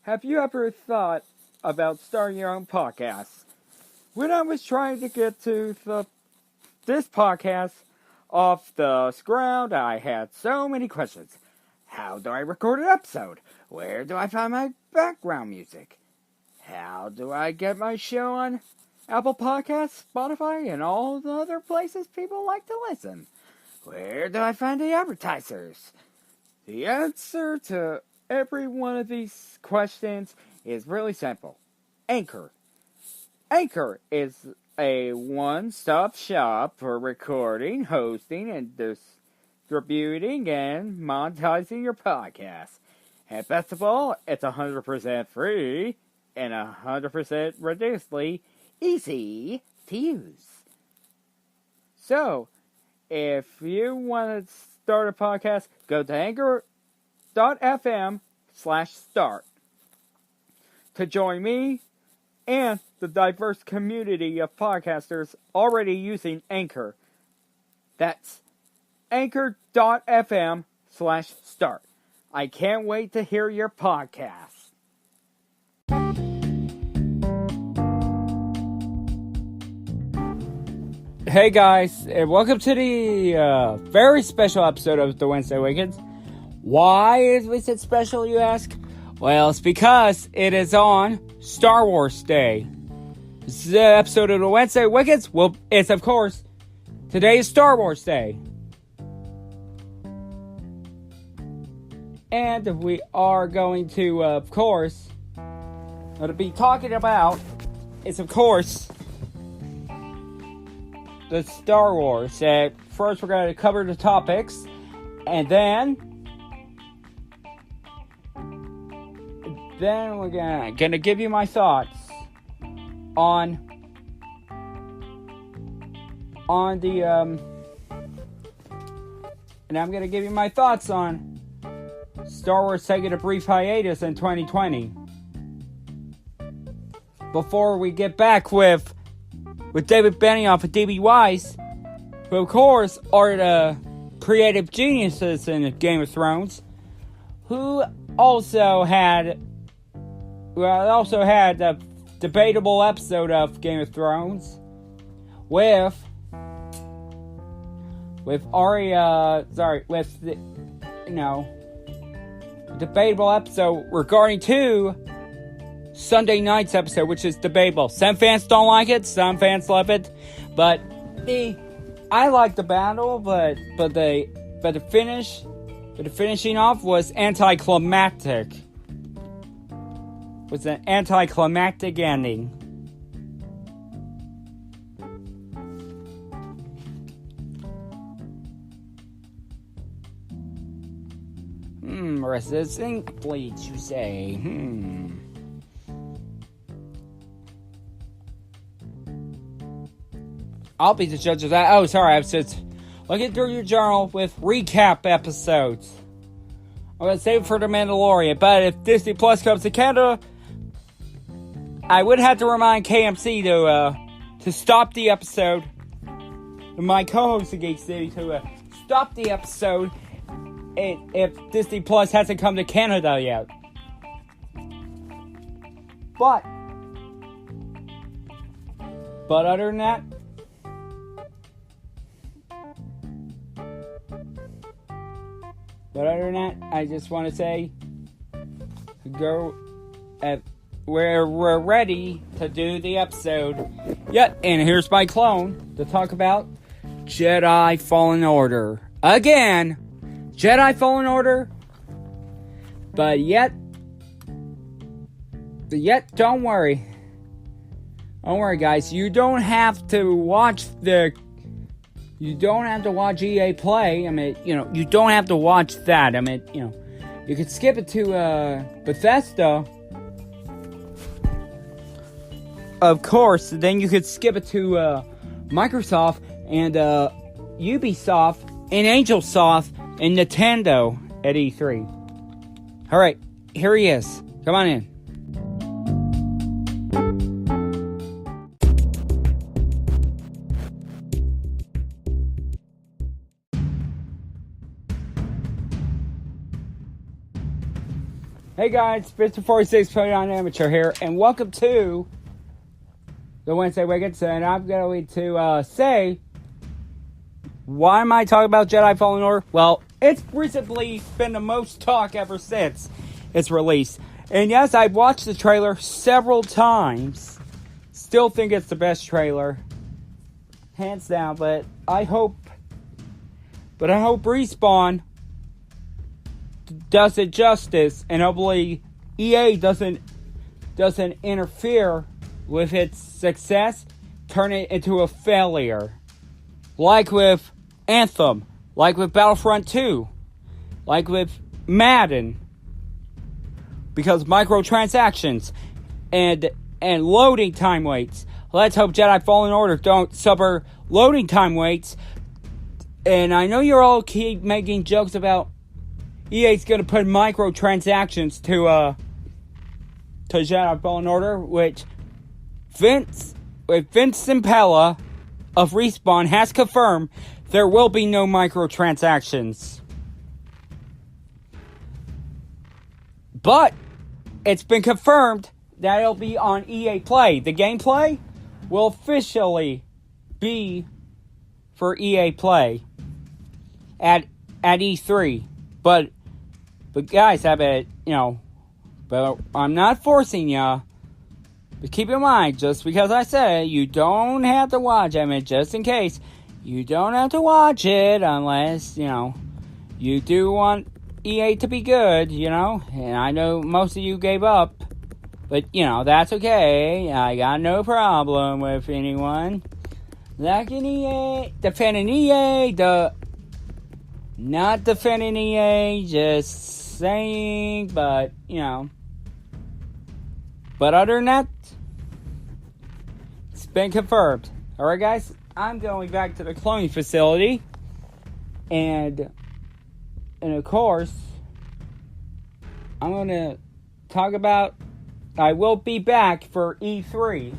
Have you ever thought about starting your own podcast? When I was trying to get to this podcast off the ground, I had so many questions. How do I record an episode? Where do I find my background music? How do I get my show on Apple Podcasts, Spotify, and all the other places people like to listen? Where do I find the advertisers? The answer to every one of these questions is really simple. Anchor. Anchor is a one-stop shop for recording, hosting, and distributing and monetizing your podcast. And best of all, it's 100% free and 100% ridiculously easy to use. So, if you want to start a podcast, go to anchor.fm/start to join me and the diverse community of podcasters already using Anchor. That's anchor.fm/start. I can't wait to hear your podcast. Hey guys, and welcome to the very special episode of the Wednesday Awakens. Why is it special, you ask? Well, it's because it is on Star Wars Day. This is the episode of the Wednesday Awakens. Well, it's of course, today is Star Wars Day. And we are going to, of course, be talking about, it's of course, the Star Wars. First, we're going to cover the topics, and then we're gonna give you my thoughts on the and I'm gonna give you my thoughts on Star Wars taking a brief hiatus in 2020. Before we get back with David Benioff and D.B. Weiss, who of course are the creative geniuses in Game of Thrones, who also had a debatable episode of Game of Thrones with debatable episode regarding to Sunday night's episode, which is debatable. Some fans don't like it, some fans love it, but I like the battle, but the finishing off was anticlimactic. Was an anticlimactic ending. Resisting bleeds, you say. I'll be the judge of that. Oh, sorry, I was just looking through your journal with recap episodes. I'm gonna save it for The Mandalorian, but if Disney Plus comes to Canada, I would have to remind KMC to stop the episode. My co-host of Geek City to stop the episode if Disney Plus hasn't come to Canada yet. But other than that, I just want to say, we're ready to do the episode. Yep, and here's my clone to talk about Jedi Fallen Order. Again, Jedi Fallen Order. But yet, don't worry. Don't worry, guys. You don't have to watch EA Play. I mean, you don't have to watch that. I mean, you could skip it to Bethesda. Of course, then you could skip it to Microsoft and Ubisoft and Angelsoft and Nintendo at E3. Alright, here he is. Come on in. Hey guys, Mr. 46 Playground Amateur here, and welcome to the Wednesday Awakens, and I'm going to say, why am I talking about Jedi Fallen Order? Well, it's recently been the most talk ever since its release. And yes, I've watched the trailer several times. Still think it's the best trailer, hands down, but I hope Respawn does it justice, and hopefully EA doesn't interfere with its success, turn it into a failure. Like with Anthem, like with Battlefront 2, like with Madden. Because microtransactions and loading time waits. Let's hope Jedi Fallen Order don't suffer loading time waits. And I know you're all keep making jokes about EA's gonna put microtransactions to Jedi Fallen Order, which Vince Impella of Respawn has confirmed there will be no microtransactions. But it's been confirmed that it'll be on EA Play. The gameplay will officially be for EA Play at E3. But guys, but I'm not forcing ya. But keep in mind, just because I said it, you don't have to watch it. I mean, just in case, you don't have to watch it unless, you do want EA to be good, and I know most of you gave up, but, that's okay. I got no problem with anyone liking EA, defending EA, not defending EA, just saying, but, but other than that, it's been confirmed. Alright guys, I'm going back to the cloning facility, and of course, I'm going to talk about, I will be back for E3.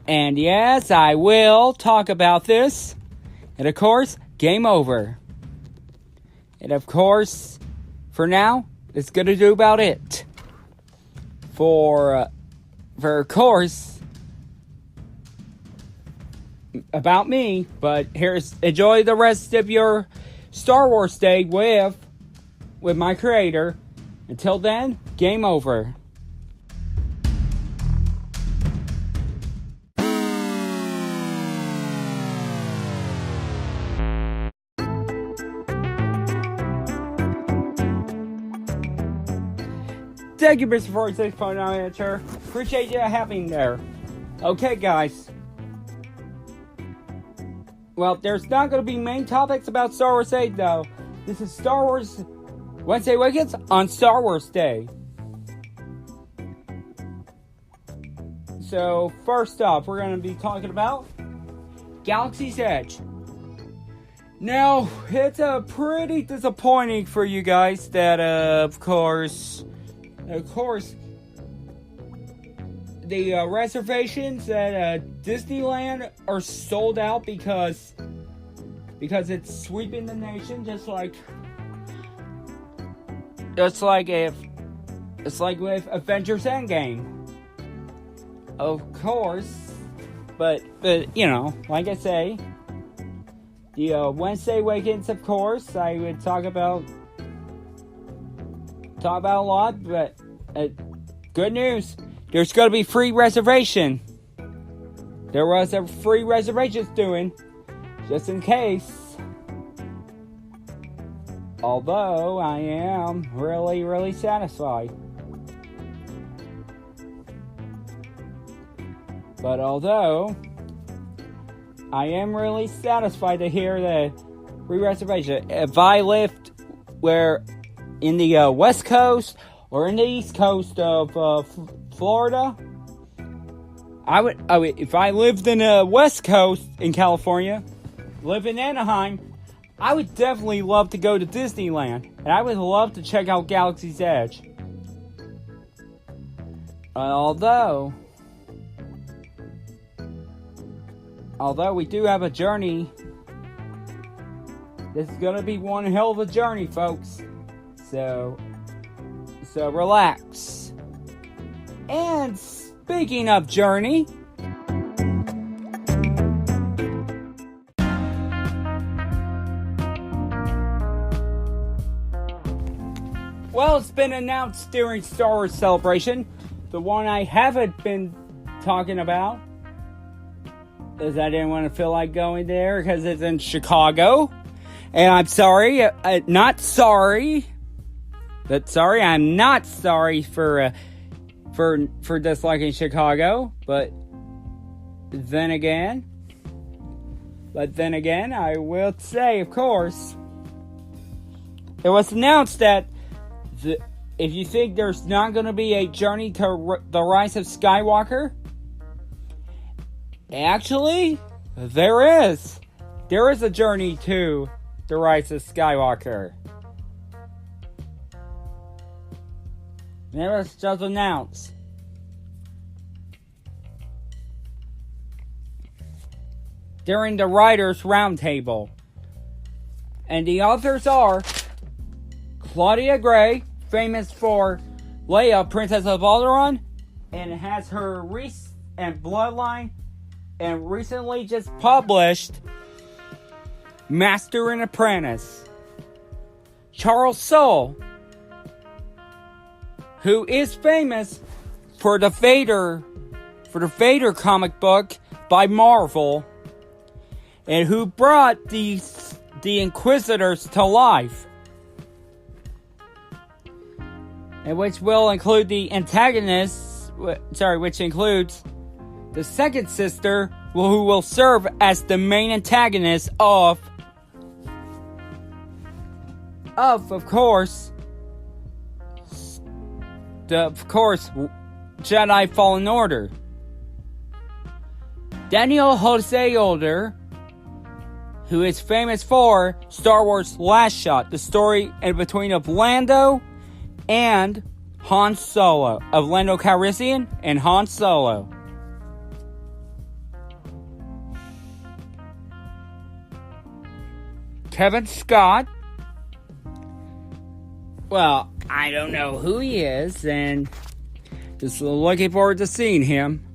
And yes, I will talk about this. And of course, game over. And of course, for now, it's going to do about it. For of course, about me. But enjoy the rest of your Star Wars Day with my creator. Until then, game over. Thank you, Mr. 46 Phone Answer. Appreciate you having there. Okay, guys. Well, there's not going to be main topics about Star Wars Day, though. This is Star Wars Wednesday Awakens on Star Wars Day. So, first off, we're going to be talking about Galaxy's Edge. Now, it's pretty disappointing for you guys that, of course, the reservations at Disneyland are sold out because it's sweeping the nation, just like with Avengers Endgame. Of course, but like I say, the Wednesday Awakens, of course, I would talk about a lot, but good news, there's going to be free reservation. There was a free reservations doing, just in case. Although, I am really, really satisfied. But although, I am really satisfied to hear the free reservation. If I lived in the West Coast or in the East Coast of Florida, I would, if I lived in the West Coast in California, live in Anaheim, I would definitely love to go to Disneyland, and I would love to check out Galaxy's Edge. Although we do have a journey, this is gonna be one hell of a journey, folks. So So relax. And speaking of journey, well, it's been announced during Star Wars Celebration. The one I haven't been talking about is I didn't want to feel like going there because it's in Chicago. And I'm sorry, I'm not sorry for disliking Chicago, but then again, I will say, of course, it was announced that if you think there's not going to be a Journey to the Rise of Skywalker, actually, there is. There is a Journey to the Rise of Skywalker. And it was just announced. During the Writers' Roundtable. And the authors are Claudia Gray, famous for Leia, Princess of Alderaan, and has her and Bloodline, and recently just published Master and Apprentice. Charles Soule, who is famous for the Vader comic book by Marvel, and who brought the Inquisitors to life, and which will include the antagonists. Which includes the second sister, who will serve as the main antagonist of course, Jedi Fallen Order. Daniel Jose Older, who is famous for Star Wars Last Shot, the story in between of Lando and Han Solo, of Lando Calrissian and Han Solo. Kevin Scott, well, I don't know who he is, and just looking forward to seeing him.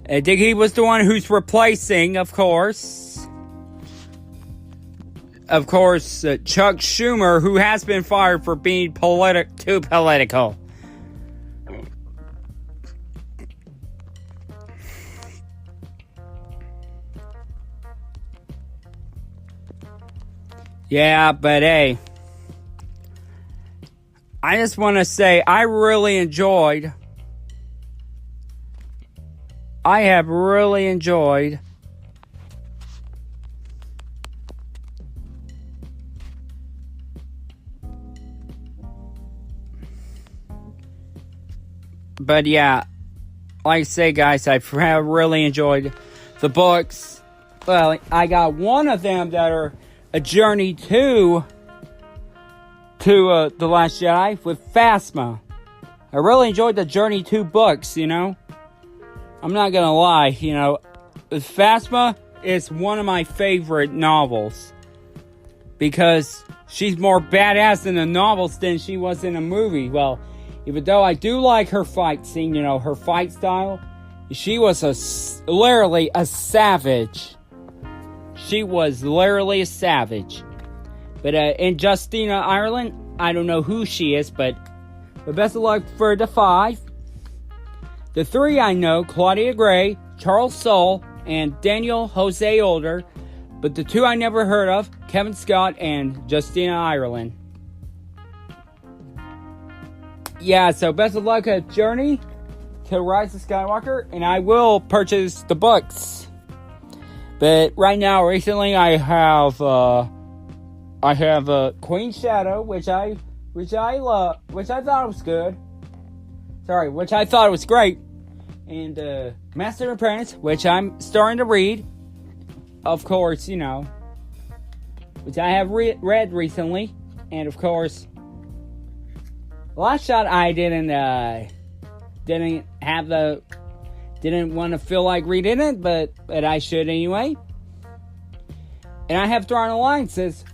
I think he was the one who's replacing, of course, Chuck Schumer, who has been fired for being too political. Yeah, but hey, I just want to say I have really enjoyed but yeah, like I say, guys, I've really enjoyed the books. Well, I got one of them that are a journey to The Last Jedi with Phasma. I really enjoyed the Journey 2 books, I'm not gonna lie, Phasma is one of my favorite novels. Because she's more badass in the novels than she was in a movie. Well, even though I do like her fight scene, her fight style, she was literally a savage. She was literally a savage. But in Justina Ireland, I don't know who she is, but best of luck for the 5. The 3 I know, Claudia Gray, Charles Soule, and Daniel Jose Older. But the 2 I never heard of, Kevin Scott and Justina Ireland. Yeah, so best of luck at Journey to Rise of Skywalker, and I will purchase the books. But right now, recently, I have Queen Shadow, which I love, which I thought was good. Which I thought was great, and Master and Apprentice, which I'm starting to read. Of course, which I have read recently, and of course, Last Shot I didn't want to feel like reading it, but I should anyway. And I have Thrawn Alliances.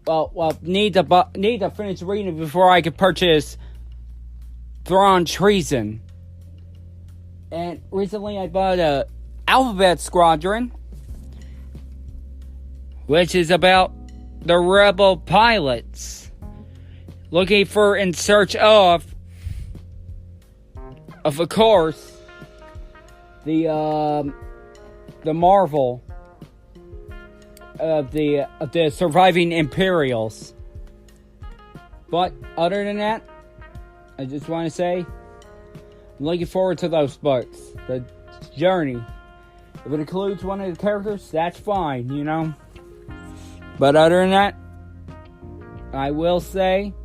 Well, need to finish reading it before I could purchase Thrawn treason. And recently I bought a Alphabet Squadron, which is about the rebel pilots looking for, in search of course, the marvel of the surviving Imperials. But other than that, I just want to say, I'm looking forward to those books. The journey. If it includes one of the characters, that's fine, you know. But other than that, I will say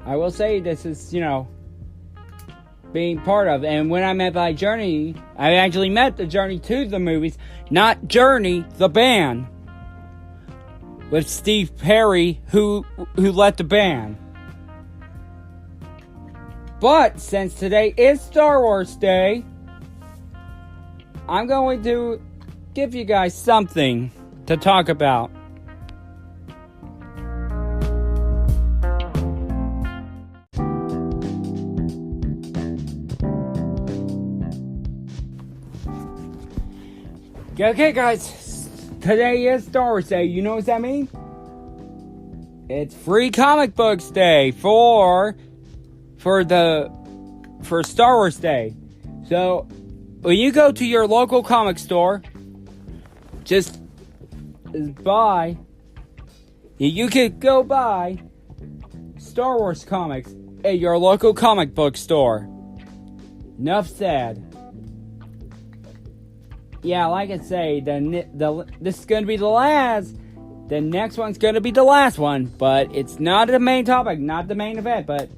this is, you know, being part of. And when I meant by journey, I actually meant the journey to the movies, not Journey, the band. With Steve Perry, who led the band. But since today is Star Wars Day, I'm going to give you guys something to talk about. Okay, guys, today is Star Wars Day. You know what that means? It's Free Comic Books Day for Star Wars Day. So when you go to your local comic store, just buy. You could go buy Star Wars comics at your local comic book store. Enough said. Yeah, like I say, this is going to be the last. The next one's going to be the last one, but it's not the main topic, not the main event, but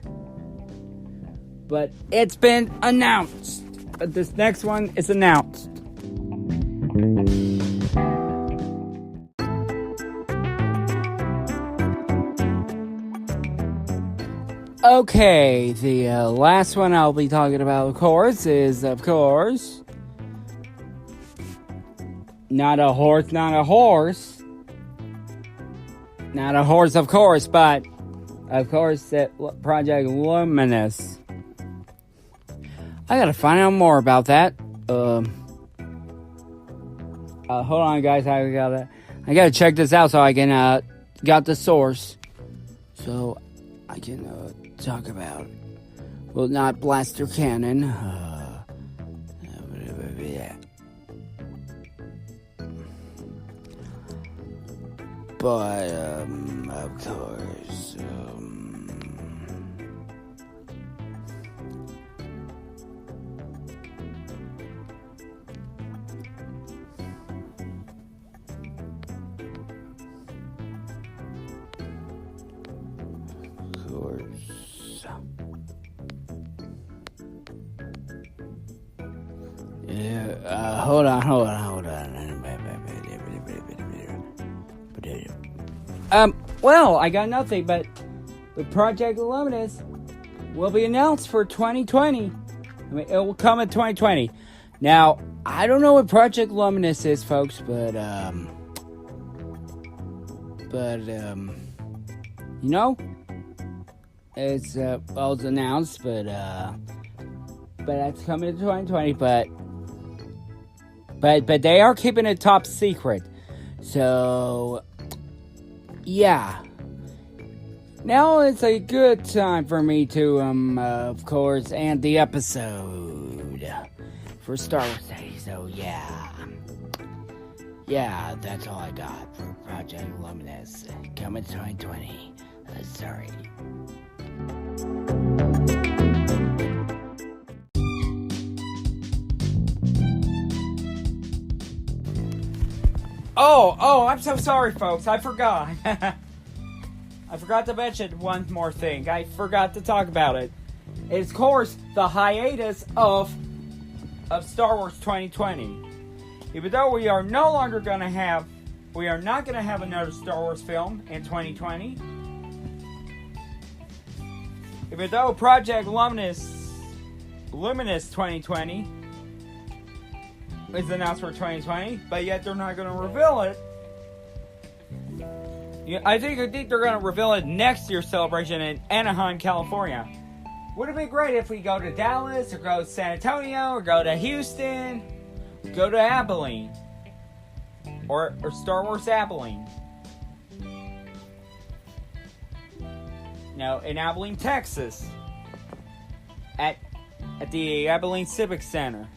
it's been announced. This next one is announced. Okay, the last one I'll be talking about, of course, is, not a horse, of course, but, of course, Project Luminous. I gotta find out more about that. Hold on, guys, I gotta check this out so I can, got the source. So, I can, talk about, well, not blaster cannon, but, of course, hold on. Well, I got nothing, but the Project Luminous will be announced for 2020. I mean, it will come in 2020. Now, I don't know what Project Luminous is, folks, but you know, it's announced, but it's coming in 2020, but they are keeping it top secret. So, yeah. Now it's a good time for me to, of course, end the episode for Star Wars Day. So, yeah. Yeah, that's all I got for Project Luminous. Coming 2020. Sorry. Oh, I'm so sorry, folks. I forgot. I forgot to mention one more thing. I forgot to talk about it. It's, of course, the hiatus of Star Wars 2020. Even though we are not going to have another Star Wars film in 2020. Even though Project Luminous 2020 is announced for 2020, but yet they're not going to reveal it Yeah, I think they're going to reveal it next year's celebration in Anaheim, California. Would it be great if we go to Dallas, or go to San Antonio, or go to Houston, go to Abilene, or Star Wars Abilene? No, in Abilene, Texas, at the Abilene Civic Center.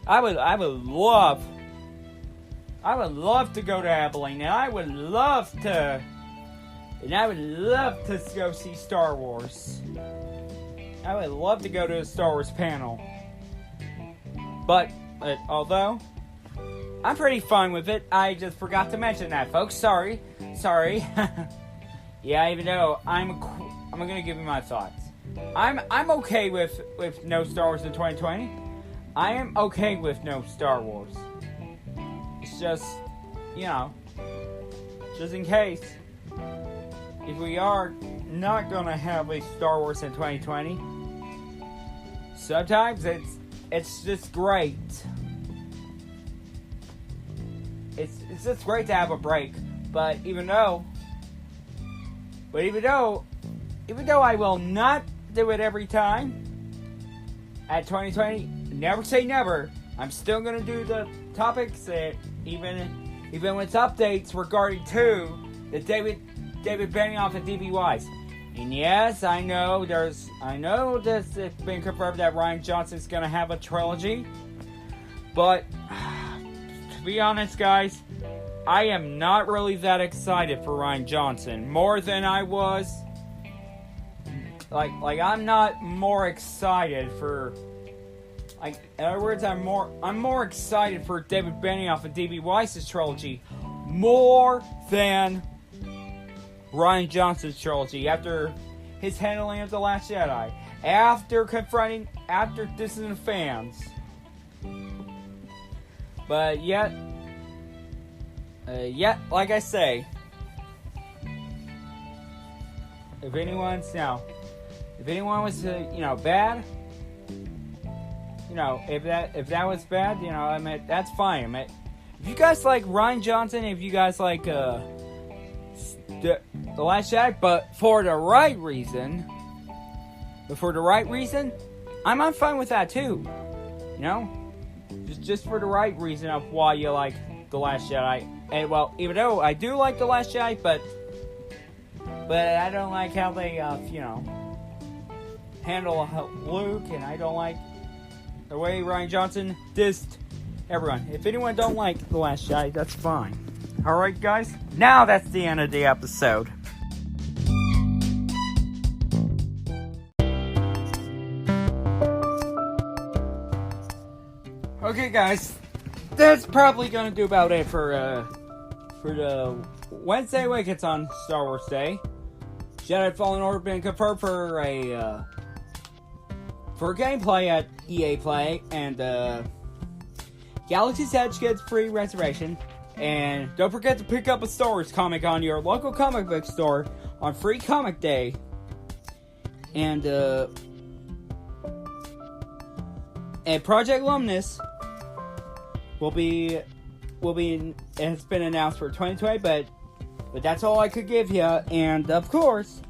I would love to go to Abilene, and I would love to go see Star Wars. I would love to go to a Star Wars panel. But although I'm pretty fine with it, I just forgot to mention that, folks. Sorry. Yeah, even though I'm gonna give you my thoughts. I'm okay with no Star Wars in 2020. I am okay with no Star Wars. It's just, just in case, if we are not gonna have a Star Wars in 2020, sometimes it's just great. It's just great to have a break. But even though I will not do it every time at 2020, never say never. I'm still gonna do the topics, even with updates regarding to the David Benioff and D.B. Weiss. And yes, I know this has been confirmed that Rian Johnson's gonna have a trilogy. But to be honest, guys, I am not really that excited for Rian Johnson. More than I was. Like I'm not more excited for. In other words, I'm more excited for David Benioff and D.B. Weiss's trilogy more than Rian Johnson's trilogy after his handling of The Last Jedi, after dissing fans. But yet, like I say, if anyone was bad. If that was bad, I mean, that's fine. I mean, if you guys like Rian Johnson, if you guys like The Last Jedi, but for the right reason, I'm fine with that too. Just for the right reason of why you like The Last Jedi. And well, even though I do like The Last Jedi, but I don't like how they handle Luke, and I don't like the way Rian Johnson dissed everyone. If anyone don't like The Last Jedi, that's fine. Alright, guys? Now that's the end of the episode. Okay, guys. That's probably going to do about it for the Wednesday Awakens on Star Wars Day. Jedi Fallen Order been confirmed for gameplay at EA Play, and Galaxy's Edge gets free reservation. And don't forget to pick up a Star Wars comic on your local comic book store on Free Comic Day. And Project Luminous has been announced for 2020, but that's all I could give you. And of course,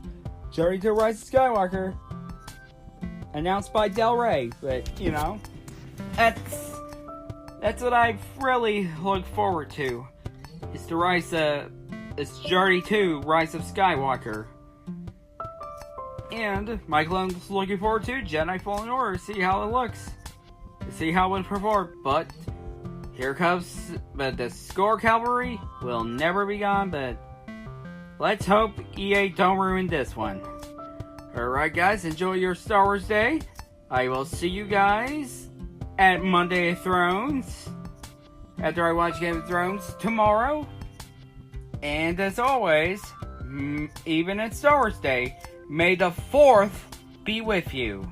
Journey to Rise of Skywalker, announced by Del Rey. But that's what I really look forward to. It's Journey to Rise of Skywalker. And Michael's looking forward to Jedi Fallen Order, see how it looks, see how it performs. But the Score Cavalry will never be gone, but let's hope EA don't ruin this one. Alright, guys, enjoy your Star Wars Day. I will see you guys at Monday of Thrones, after I watch Game of Thrones tomorrow. And as always, even at Star Wars Day, may the 4th be with you.